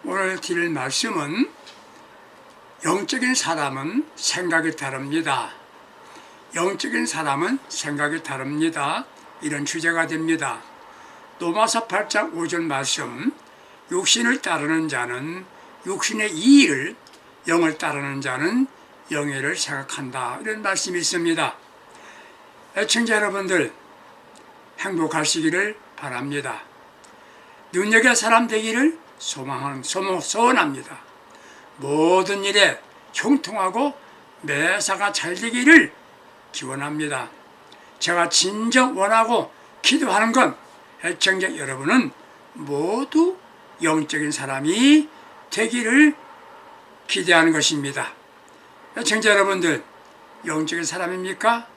오늘 드릴 말씀은 영적인 사람은 생각이 다릅니다. 영적인 사람은 생각이 다릅니다. 이런 주제가 됩니다. 로마서 8장 5절 말씀, 육신을 따르는 자는 육신의 이의를, 영을 따르는 자는 영예를 생각한다. 이런 말씀이 있습니다. 애청자 여러분들, 행복하시기를 바랍니다. 능력의 사람 되기를 소원합니다. 모든 일에 형통하고 매사가 잘 되기를 기원합니다. 제가 진정 원하고 기도하는 건 애청자 여러분은 모두 영적인 사람이 되기를 기대하는 것입니다. 애청자 여러분들, 영적인 사람입니까?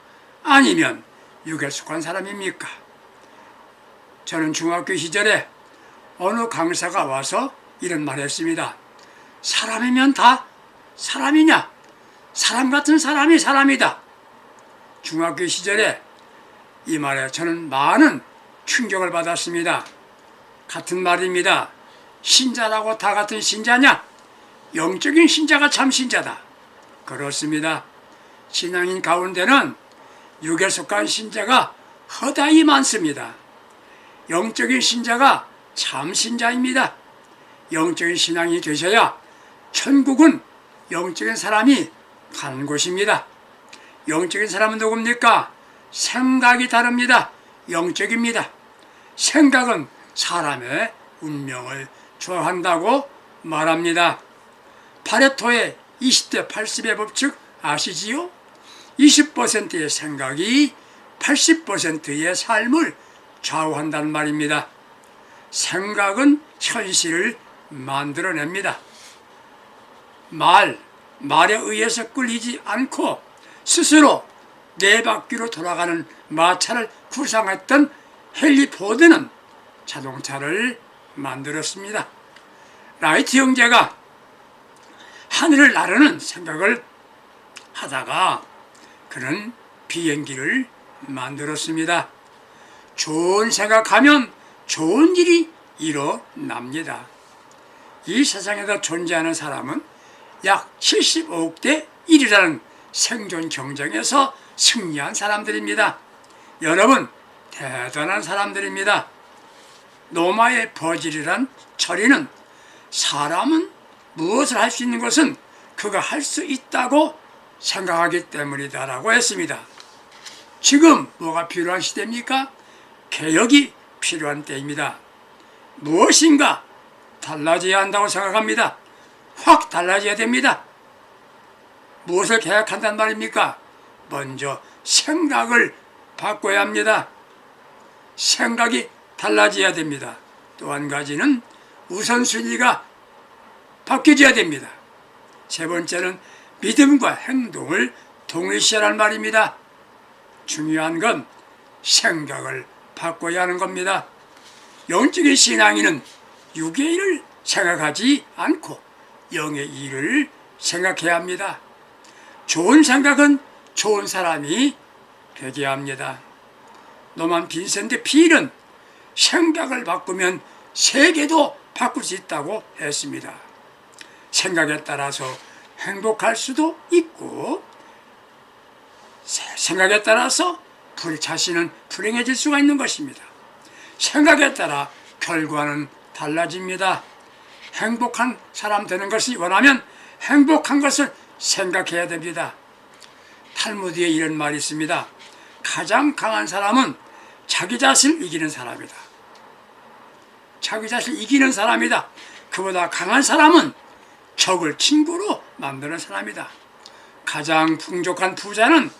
아니면 육에 속한 사람입니까? 저는 중학교 시절에 어느 강사가 와서 이런 말을 했습니다. 사람이면 다 사람이냐? 사람 같은 사람이 사람이다. 중학교 시절에 이 말에 저는 많은 충격을 받았습니다. 같은 말입니다. 신자라고 다 같은 신자냐? 영적인 신자가 참 신자다. 그렇습니다. 신앙인 가운데는 육에 속한 신자가 허다히 많습니다. 영적인 신자가 참 신자입니다. 영적인 신앙이 되셔야 천국은 영적인 사람이 가는 곳입니다. 영적인 사람은 누굽니까? 생각이 다릅니다. 영적입니다. 생각은 사람의 운명을 좌우한다고 말합니다. 파레토의 20대 80의 법칙 아시지요? 20%의 생각이 80%의 삶을 좌우한다는 말입니다. 생각은 현실을 만들어냅니다. 말에 의해서 끌리지 않고 스스로 네 바퀴로 돌아가는 마차를 구상했던 헨리 포드는 자동차를 만들었습니다. 라이트 형제가 하늘을 나르는 생각을 하다가 그는 비행기를 만들었습니다. 좋은 생각하면 좋은 일이 일어납니다. 이 세상에서 존재하는 사람은 약 75억 대 1이라는 생존 경쟁에서 승리한 사람들입니다. 여러분, 대단한 사람들입니다. 노마의 버질이란 처리는 사람은 무엇을 할 수 있는 것은 그가 할 수 있다고 생각하기 때문이다라고 했습니다. 지금 뭐가 필요한 시대입니까? 개혁이 필요한 때입니다. 무엇인가 달라져야 한다고 생각합니다. 확 달라져야 됩니다. 무엇을 개혁한단 말입니까? 먼저 생각을 바꿔야 합니다. 생각이 달라져야 됩니다. 또 한 가지는 우선순위가 바뀌어야 됩니다. 세 번째는 믿음과 행동을 동일시하라는 말입니다. 중요한 건 생각을 바꿔야 하는 겁니다. 영적인 신앙인은 육의 일을 생각하지 않고 영의 일을 생각해야 합니다. 좋은 생각은 좋은 사람이 되게 합니다. 노만 빈센트 필은 생각을 바꾸면 세계도 바꿀 수 있다고 했습니다. 생각에 따라서 행복할 수도 있고 생각에 따라서 자신은 불행해질 수가 있는 것입니다. 생각에 따라 결과는 달라집니다. 행복한 사람 되는 것을 원하면 행복한 것을 생각해야 됩니다. 탈무드에 이런 말이 있습니다. 가장 강한 사람은 자기 자신을 이기는 사람이다. 자기 자신을 이기는 사람이다. 그보다 강한 사람은 적을 친구로 만드는 사람이다. 가장 풍족한 부자는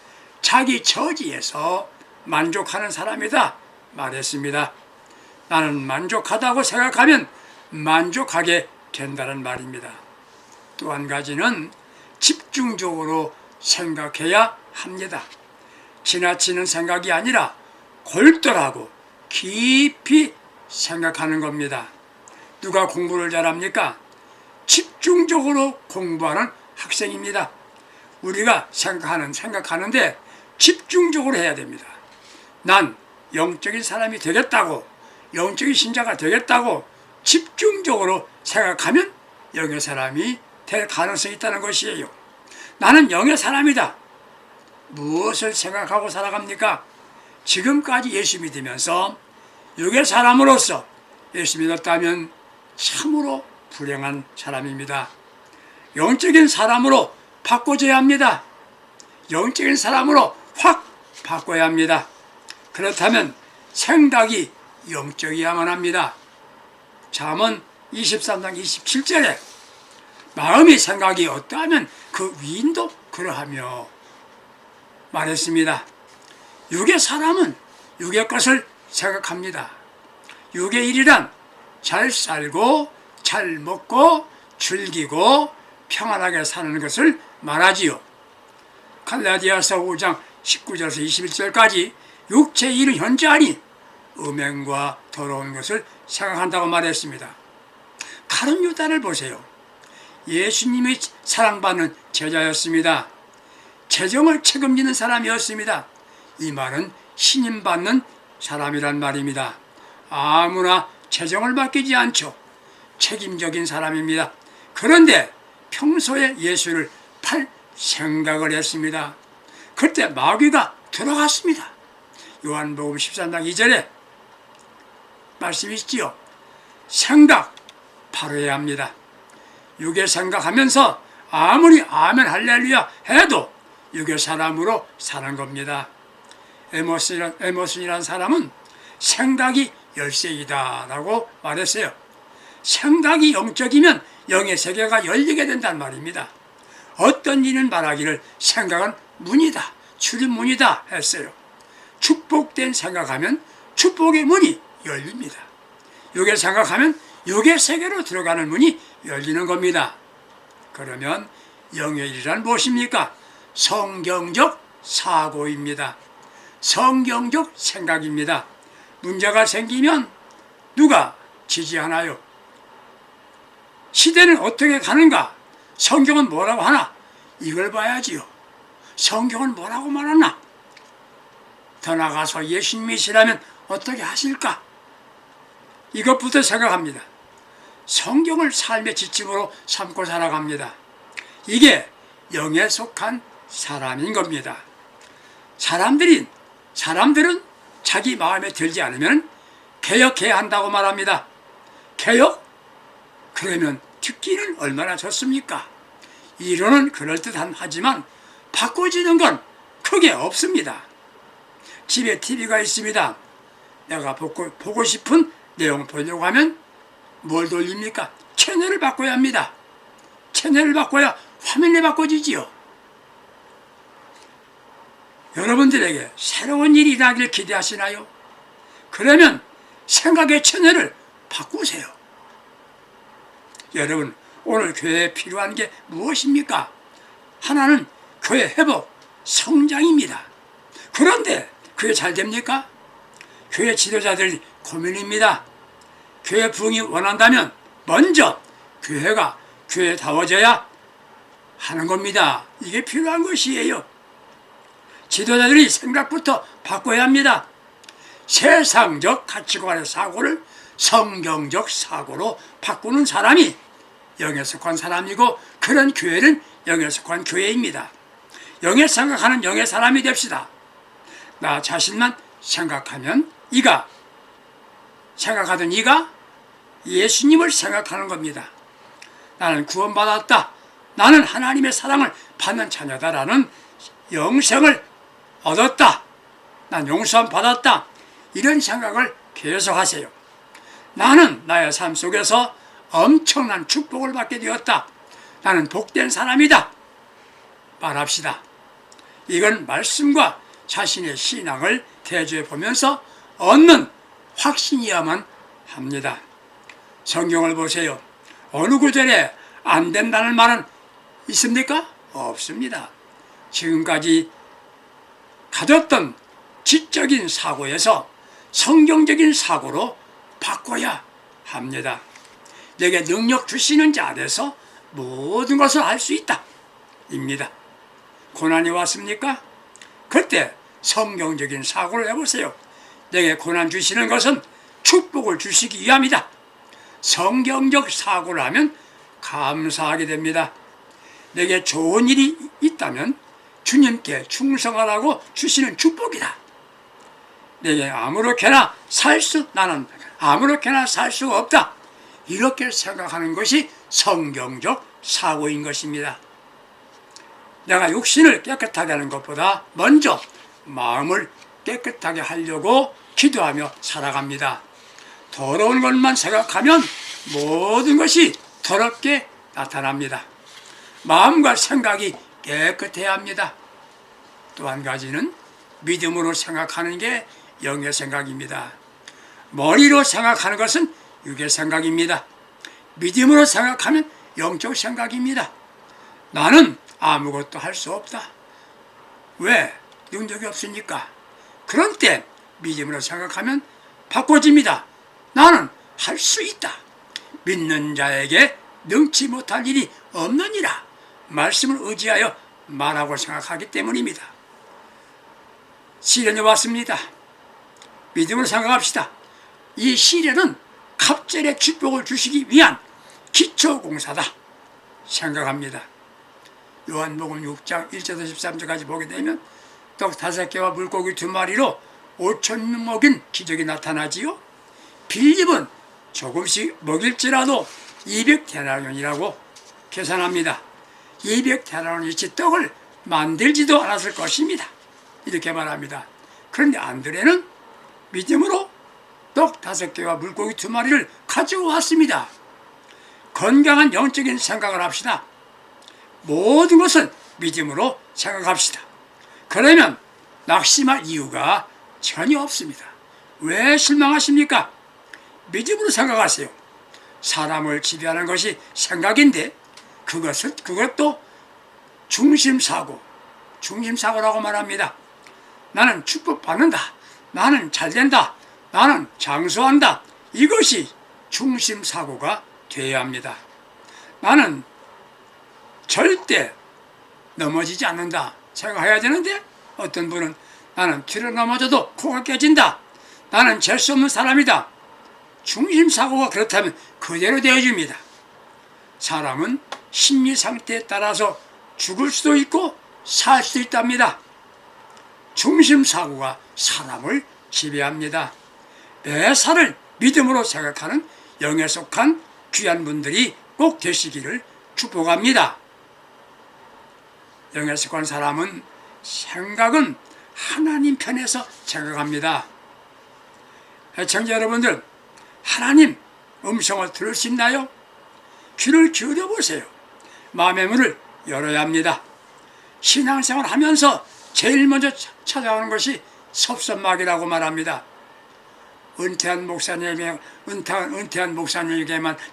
자기 처지에서 만족하는 사람이다 말했습니다. 나는 만족하다고 생각하면 만족하게 된다는 말입니다. 또 한 가지는 집중적으로 생각해야 합니다. 지나치는 생각이 아니라 골똘하고 깊이 생각하는 겁니다. 누가 공부를 잘합니까? 집중적으로 공부하는 학생입니다. 우리가 생각하는데 집중적으로 해야 됩니다. 난 영적인 사람이 되겠다고, 영적인 신자가 되겠다고 집중적으로 생각하면 영의 사람이 될 가능성이 있다는 것이에요. 나는 영의 사람이다. 무엇을 생각하고 살아갑니까? 지금까지 예수 믿으면서 육의 사람으로서 예수 믿었다면 참으로 불행한 사람입니다. 영적인 사람으로 바꿔줘야 합니다. 영적인 사람으로 확 바꿔야 합니다. 그렇다면 생각이 영적이야만 합니다. 잠언 23장 27절에 마음이 생각이 어떠하면 그 위인도 그러하며 말했습니다. 육의 사람은 육의 것을 생각합니다. 육의 일이란 잘 살고 잘 먹고 즐기고 평안하게 사는 것을 말하지요. 갈라디아서 5장 19절에서 21절까지 육체의 일은 현재 아닌 음행과 더러운 것을 생각한다고 말했습니다. 가룟 유다를 보세요. 예수님이 사랑받는 제자였습니다. 재정을 책임지는 사람이었습니다. 이 말은 신임받는 사람이란 말입니다. 아무나 재정을 맡기지 않죠. 책임적인 사람입니다. 그런데 평소에 예수를 팔 생각을 했습니다. 그때 마귀가 들어갔습니다. 요한복음 13장 2절에 말씀이 있지요. 생각 바로 해야 합니다. 육의 생각하면서 아무리 아멘 할렐루야 해도 육의 사람으로 사는 겁니다. 에머슨이라는 사람은 생각이 열쇠이다 라고 말했어요. 생각이 영적이면 영의 세계가 열리게 된단 말입니다. 어떤 이는 말하기를 생각은 문이다, 출입문이다 했어요. 축복된 생각하면 축복의 문이 열립니다. 육의 생각하면 육의 세계로 들어가는 문이 열리는 겁니다. 그러면 영의 일이란 무엇입니까? 성경적 사고입니다. 성경적 생각입니다. 문제가 생기면 누가 지지하나요? 시대는 어떻게 가는가? 성경은 뭐라고 하나? 이걸 봐야지요. 성경은 뭐라고 말하나? 더 나아가서 예수님이시라면 어떻게 하실까? 이것부터 생각합니다. 성경을 삶의 지침으로 삼고 살아갑니다. 이게 영에 속한 사람인 겁니다. 사람들은 자기 마음에 들지 않으면 개혁해야 한다고 말합니다. 개혁? 그러면 듣기는 얼마나 좋습니까? 이론은 그럴듯한 하지만 바꿔지는 건 크게 없습니다. 집에 TV가 있습니다. 내가 보고 싶은 내용 보려고 하면 뭘 돌립니까? 채널을 바꿔야 합니다. 채널을 바꿔야 화면이 바꿔지지요. 여러분들에게 새로운 일이 일어나길 기대하시나요? 그러면 생각의 채널을 바꾸세요. 여러분, 오늘 교회에 필요한 게 무엇입니까? 하나는 교회 회복, 성장입니다. 그런데 그게 잘 됩니까? 교회 지도자들이 고민입니다. 교회 부흥이 원한다면 먼저 교회가 교회다워져야 하는 겁니다. 이게 필요한 것이에요. 지도자들이 생각부터 바꿔야 합니다. 세상적 가치관의 사고를 성경적 사고로 바꾸는 사람이 영에 속한 사람이고, 그런 교회는 영에 속한 교회입니다. 영에 생각하는 영의 사람이 됩시다. 나 자신만 생각하면 생각하던 이가 예수님을 생각하는 겁니다. 나는 구원받았다, 나는 하나님의 사랑을 받는 자녀다라는 영생을 얻었다, 난 용서함 받았다, 이런 생각을 계속하세요. 나는 나의 삶 속에서 엄청난 축복을 받게 되었다, 나는 복된 사람이다 말합시다. 이건 말씀과 자신의 신앙을 대조해 보면서 얻는 확신이야만 합니다. 성경을 보세요. 어느 구절에 안 된다는 말은 있습니까? 없습니다. 지금까지 가졌던 지적인 사고에서 성경적인 사고로 바꿔야 합니다. 내게 능력 주시는 자 안에서 모든 것을 할 수 있다 입니다. 고난이 왔습니까? 그때 성경적인 사고를 해보세요. 내게 고난 주시는 것은 축복을 주시기 위함이다. 성경적 사고를 하면 감사하게 됩니다. 내게 좋은 일이 있다면 주님께 충성하라고 주시는 축복이다. 내게 나는 아무렇게나 살 수 없다. 이렇게 생각하는 것이 성경적 사고인 것입니다. 내가 육신을 깨끗하게 하는 것보다 먼저 마음을 깨끗하게 하려고 기도하며 살아갑니다. 더러운 것만 생각하면 모든 것이 더럽게 나타납니다. 마음과 생각이 깨끗해야 합니다. 또 한 가지는 믿음으로 생각하는 게 영의 생각입니다. 머리로 생각하는 것은 육의 생각입니다. 믿음으로 생각하면 영적 생각입니다. 나는 아무것도 할 수 없다. 왜? 능력이 없으니까. 그런 때 믿음으로 생각하면 바꿔집니다. 나는 할 수 있다. 믿는 자에게 능치 못할 일이 없느니라. 말씀을 의지하여 말하고 생각하기 때문입니다. 시련이 왔습니다. 믿음으로 생각합시다. 이 시련은 갑절의 축복을 주시기 위한 기초공사다 생각합니다. 요한복음 6장 1절에서 13절까지 보게 되면 떡 5개와 물고기 2마리로 5,000명 먹인 기적이 나타나지요. 빌립은 조금씩 먹일지라도 200데나리온이라고 계산합니다. 200데나리온이치 떡을 만들지도 않았을 것입니다. 이렇게 말합니다. 그런데 안드레는 믿음으로 떡 5개와 물고기 2마리를 가지고 왔습니다. 건강한 영적인 생각을 합시다. 모든 것을 믿음으로 생각합시다. 그러면 낙심할 이유가 전혀 없습니다. 왜 실망하십니까? 믿음으로 생각하세요. 사람을 지배하는 것이 생각인데 그것도 중심사고라고 말합니다. 나는 축복받는다. 나는 잘된다. 나는 장수한다. 이것이 중심사고가 되어야 합니다. 나는 절대 넘어지지 않는다 생각해야 되는데 어떤 분은 나는 뒤로 넘어져도 코가 깨진다. 나는 잴 수 없는 사람이다. 중심사고가 그렇다면 그대로 되어집니다. 사람은 심리 상태에 따라서 죽을 수도 있고 살 수도 있답니다. 중심사고가 사람을 지배합니다. 매사를 믿음으로 생각하는 영에 속한 귀한 분들이 꼭 되시기를 축복합니다. 영에 속한 사람은 생각은 하나님 편에서 생각합니다. 애청자 여러분들, 하나님 음성을 들을 수 있나요? 귀를 기울여 보세요. 마음의 문을 열어야 합니다. 신앙생활 하면서 제일 먼저 찾아오는 것이 섭선막이라고 말합니다. 은퇴한 목사님에게만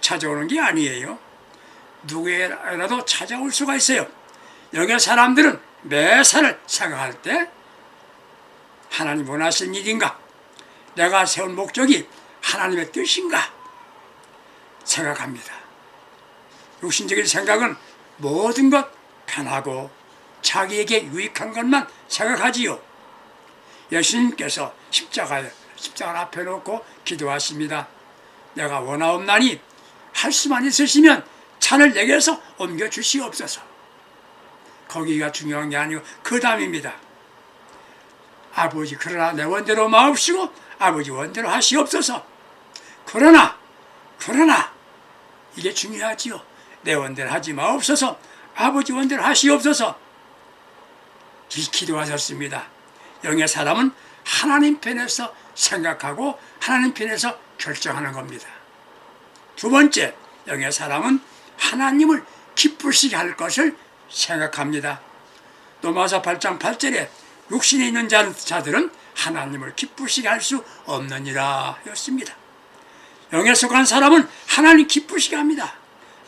찾아오는 게 아니에요. 누구에게라도 찾아올 수가 있어요. 여기 사람들은 매사를 생각할 때 하나님 원하시는 일인가? 내가 세운 목적이 하나님의 뜻인가? 생각합니다. 육신적인 생각은 모든 것 편하고 자기에게 유익한 것만 생각하지요. 예수님께서 십자가를 앞에 놓고 기도하십니다. 내가 원하옵나니 할 수만 있으시면 잔을 내게서 옮겨 주시옵소서. 거기가 중요한 게 아니고 그 다음입니다. 아버지, 그러나 내 원대로 마옵시고 아버지 원대로 하시옵소서. 그러나 이게 중요하지요. 내 원대로 하지 마옵소서. 아버지 원대로 하시옵소서. 기도하셨습니다. 영의 사람은 하나님 편에서 생각하고 하나님 편에서 결정하는 겁니다. 두 번째, 영의 사람은 하나님을 기쁘시게 할 것을 생각합니다. 로마서 8장 8절에 육신에 있는 자들은 하나님을 기쁘시게 할 수 없느니라 였습니다. 영에 속한 사람은 하나님 기쁘시게 합니다.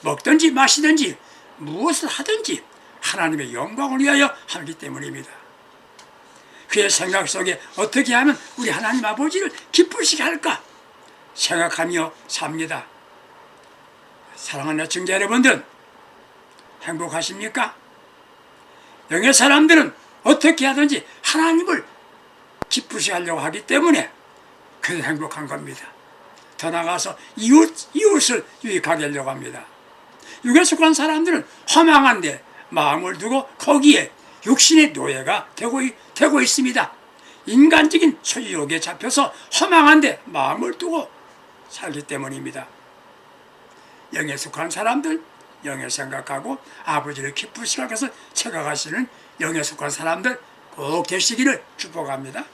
먹든지 마시든지 무엇을 하든지 하나님의 영광을 위하여 하기 때문입니다. 그의 생각 속에 어떻게 하면 우리 하나님 아버지를 기쁘시게 할까 생각하며 삽니다. 사랑하는 애청자 여러분들, 행복하십니까? 영의 사람들은 어떻게 하든지 하나님을 기쁘시게 하려고 하기 때문에 그들 행복한 겁니다. 더 나아가서 이웃을 유익하게 하려고 합니다. 육에 속한 사람들은 허망한데 마음을 두고 거기에 육신의 노예가 되고 있습니다. 인간적인 소유욕에 잡혀서 허망한데 마음을 두고 살기 때문입니다. 영에 속한 사람들, 영에 생각하고 아버지를 기쁘시게 하셔서 채가가시는 영에 속한 사람들 꼭 되시기를 축복합니다.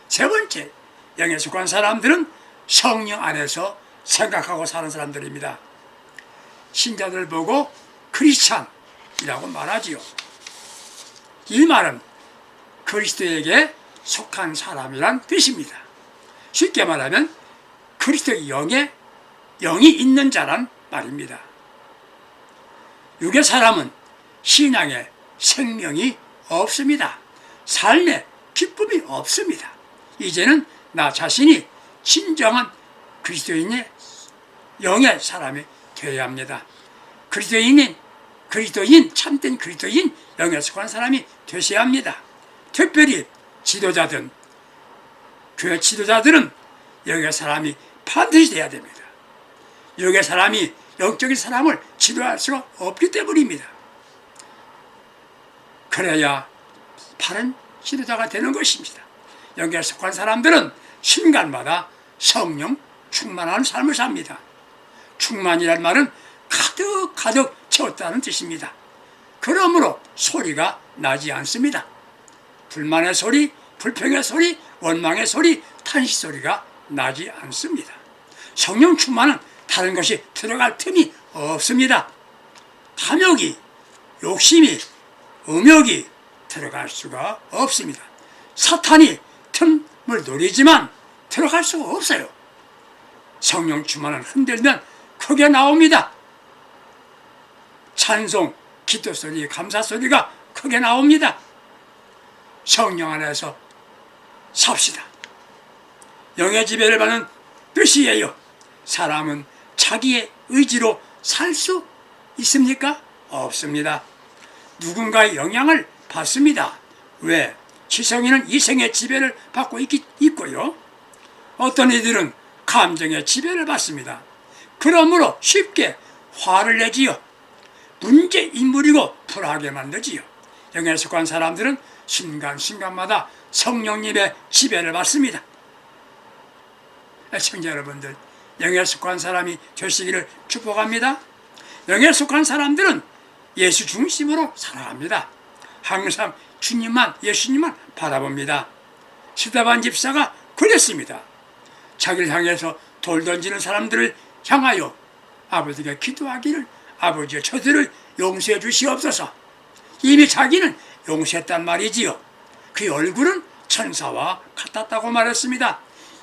세 번째, 영에 속한 사람들은 성령 안에서 생각하고 사는 사람들입니다. 신자들 보고 크리스찬이라고 말하지요. 이 말은 그리스도에게 속한 사람이란 뜻입니다. 쉽게 말하면 그리스도의 영이 있는 자란 말입니다. 육의 사람은 신앙에 생명이 없습니다. 삶에 기쁨이 없습니다. 이제는 나 자신이 진정한 그리스도인의 영의 사람이 되어야 합니다. 참된 그리스도인, 영에 속한 사람이 되셔야 합니다. 특별히 지도자든 교회 지도자들은 영의 사람이 반드시 돼야 됩니다. 영의 사람이 영적인 사람을 지도할 수가 없기 때문입니다. 그래야 바른 지도자가 되는 것입니다. 영에 속한 사람들은 순간마다 성령 충만한 삶을 삽니다. 충만이란 말은 가득 채웠다는 뜻입니다. 그러므로 소리가 나지 않습니다. 불만의 소리, 불평의 소리, 원망의 소리, 탄식 소리가 나지 않습니다. 성령 충만은 다른 것이 들어갈 틈이 없습니다. 탐욕이, 욕심이, 음욕이 들어갈 수가 없습니다. 사탄이 틈을 노리지만 들어갈 수가 없어요. 성령 충만을 흔들면 크게 나옵니다. 찬송, 기도 소리, 감사 소리가 크게 나옵니다. 성령 안에서 삽시다. 영의 지배를 받는 뜻이에요. 사람은 자기의 의지로 살 수 있습니까? 없습니다. 누군가의 영향을 받습니다. 왜? 지성인은 이성의 지배를 받고 있고요. 어떤 이들은 감정의 지배를 받습니다. 그러므로 쉽게 화를 내지요. 문제인물이고 불하게 만들지요. 영에 속한 사람들은 순간순간마다 성령님의 지배를 받습니다. 시청자 여러분들, 영에 속한 사람이 되시기를 축복합니다. 영에 속한 사람들은 예수 중심으로 살아갑니다. 항상 주님만, 예수님만 바라봅니다. 스데반 집사가 그랬습니다. 자기를 향해서 돌 던지는 사람들을 향하여 아버지가 기도하기를, 아버지의 저들을 용서해 주시옵소서. 이미 자기는 용서했단 말이지요. 그의 얼굴은 천사와 같았다고 말했습니다.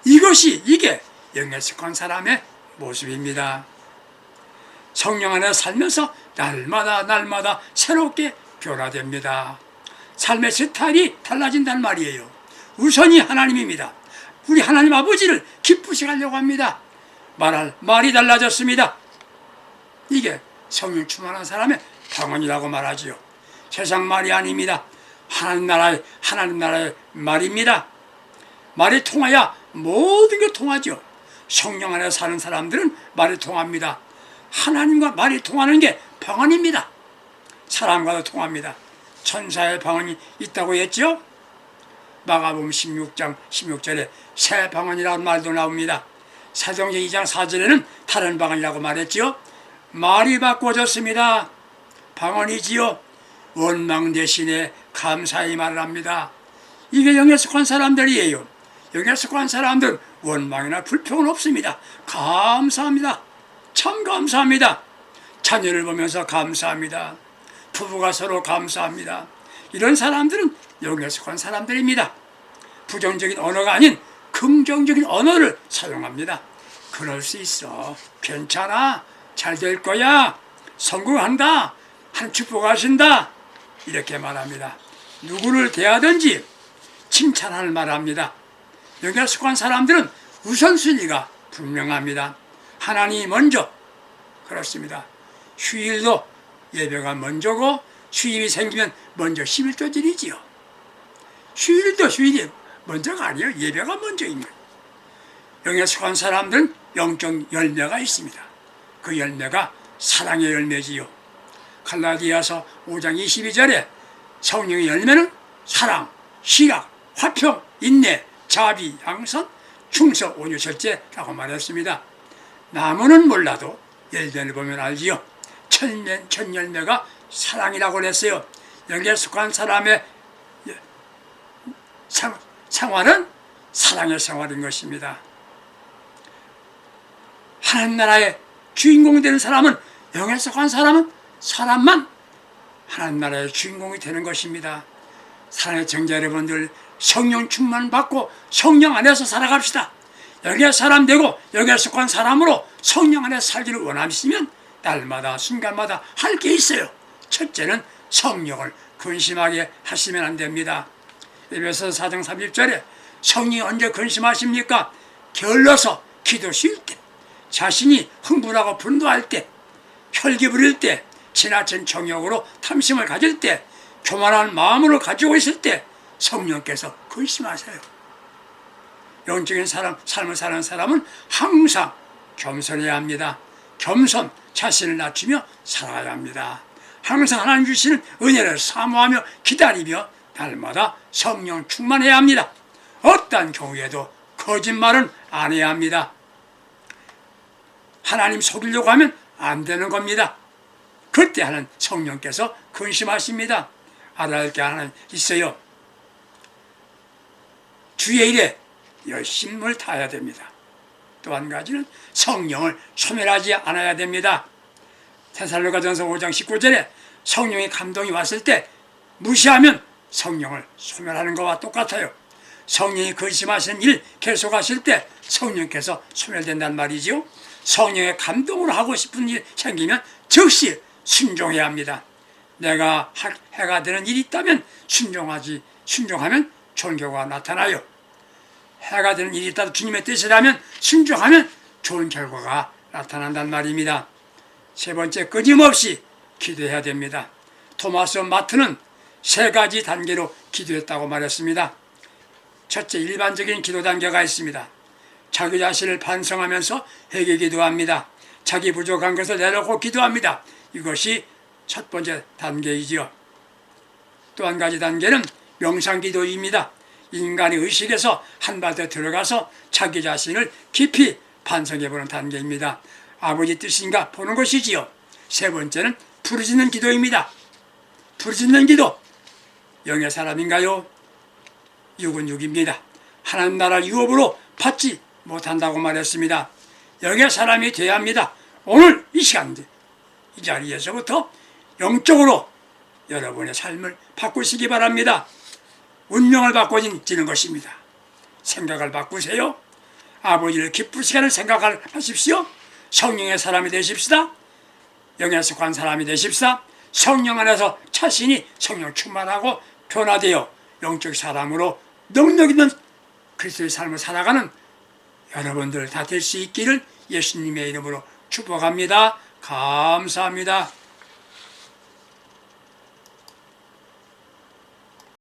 이게 영에 속한 사람의 모습입니다. 성령 안에 살면서 날마다 새롭게 변화됩니다. 삶의 스타일이 달라진단 말이에요. 우선이 하나님입니다. 우리 하나님 아버지를 기쁘시게 하려고 합니다. 말이 달라졌습니다. 이게 성령 충만한 사람의 방언이라고 말하지요. 세상 말이 아닙니다. 하나님 나라의 말입니다. 말이 통해야 모든 게 통하죠. 성령 안에 사는 사람들은 말이 통합니다. 하나님과 말이 통하는 게 방언입니다. 사람과도 통합니다. 천사의 방언이 있다고 했죠. 마가복음 16장 16절에 새 방언이라는 말도 나옵니다. 사도행전 2장 4절에는 다른 방언이라고 말했지요. 말이 바꿔졌습니다. 방언이지요. 원망 대신에 감사의 말을 합니다. 이게 영에 속한 사람들이에요. 영에 속한 사람들은 원망이나 불평은 없습니다. 감사합니다. 참 감사합니다. 자녀를 보면서 감사합니다. 부부가 서로 감사합니다. 이런 사람들은 영에 속한 사람들입니다. 부정적인 언어가 아닌 긍정적인 언어를 사용합니다. 그럴 수 있어. 괜찮아. 잘 될 거야. 성공한다. 하나님 축복하신다. 이렇게 말합니다. 누구를 대하든지 칭찬할 말합니다. 영에 속한 사람들은 우선순위가 분명합니다. 하나님이 먼저. 그렇습니다. 휴일도 예배가 먼저고 휴일이 생기면 먼저 11조 드리지요. 휴일도 휴일이 먼저가 아니에요. 예배가 먼저입니다. 영에 속한 사람들은 영적 열매가 있습니다. 그 열매가 사랑의 열매지요. 갈라디아서 5장 22절에 성령의 열매는 사랑, 희락, 화평, 인내, 자비, 양선, 충성, 온유, 절제라고 말했습니다. 나무는 몰라도 열매를 보면 알지요. 첫 열매가 사랑이라고 했어요. 여기에 속한 사람의 생활은 사랑의 생활인 것입니다. 하나님 나라의 주인공이 되는 사람은, 영에 속한 사람만 하나님 나라의 주인공이 되는 것입니다. 사랑의 청자 여러분들, 성령 충만 받고 성령 안에서 살아갑시다. 여기에 사람 되고 여기에 속한 사람으로 성령 안에 살기를 원하시면 날마다 순간마다 할 게 있어요. 첫째는 성령을 근심하게 하시면 안 됩니다. 에베소서 4장 30절에 성령이 언제 근심하십니까? 게을러서 기도 쉴 때, 자신이 흥분하고 분노할 때, 혈기 부릴 때, 지나친 정욕으로 탐심을 가질 때, 교만한 마음으로 가지고 있을 때 성령께서 근심하세요. 영적인 삶을 사는 사람은 항상 겸손해야 합니다. 겸손, 자신을 낮추며 살아야 합니다. 항상 하나님 주시는 은혜를 사모하며 기다리며 날마다 성령 충만해야 합니다. 어떠한 경우에도 거짓말은 안 해야 합니다. 하나님 속이려고 하면 안 되는 겁니다. 그때 하는 성령께서 근심하십니다. 알아야 할 게 하나 있어요. 주의 일에 열심을 다해야 됩니다. 또 한 가지는 성령을 소멸하지 않아야 됩니다. 데살로니가전서 5장 19절에 성령의 감동이 왔을 때 무시하면 성령을 소멸하는 것과 똑같아요. 성령이 근심하시는 일 계속하실 때 성령께서 소멸된단 말이죠. 성령의 감동으로 하고 싶은 일 생기면 즉시 순종해야 합니다. 내가 해가 되는 일이 있다면 순종하면 좋은 결과가 나타나요. 해가 되는 일이 있다도 주님의 뜻이라면 순종하면 좋은 결과가 나타난단 말입니다. 세 번째, 끊임없이 기도해야 됩니다. 토마스 마트는 세 가지 단계로 기도했다고 말했습니다. 첫째, 일반적인 기도 단계가 있습니다. 자기 자신을 반성하면서 회개 기도합니다. 자기 부족한 것을 내놓고 기도합니다. 이것이 첫 번째 단계이지요. 또 한 가지 단계는 명상기도입니다. 인간의 의식에서 한 발 더 들어가서 자기 자신을 깊이 반성해보는 단계입니다. 아버지 뜻인가 보는 것이지요. 세 번째는 부르짖는 기도입니다. 부르짖는 기도. 영의 사람인가요? 육은 육입니다. 하나님 나라 유업으로 받지 못한다고 말했습니다. 영의 사람이 되어야 합니다. 오늘 이 시간, 이 자리에서부터 영적으로 여러분의 삶을 바꾸시기 바랍니다. 운명을 바꿔지는 것입니다. 생각을 바꾸세요. 아버지를 기쁘시게 하는 생각을 하십시오. 성령의 사람이 되십시다. 영에 속한 사람이 되십시다. 성령 안에서 자신이 성령 충만하고 변화되어 영적 사람으로 능력 있는 그리스도의 삶을 살아가는 여러분들 다 될 수 있기를 예수님의 이름으로 축복합니다. 감사합니다.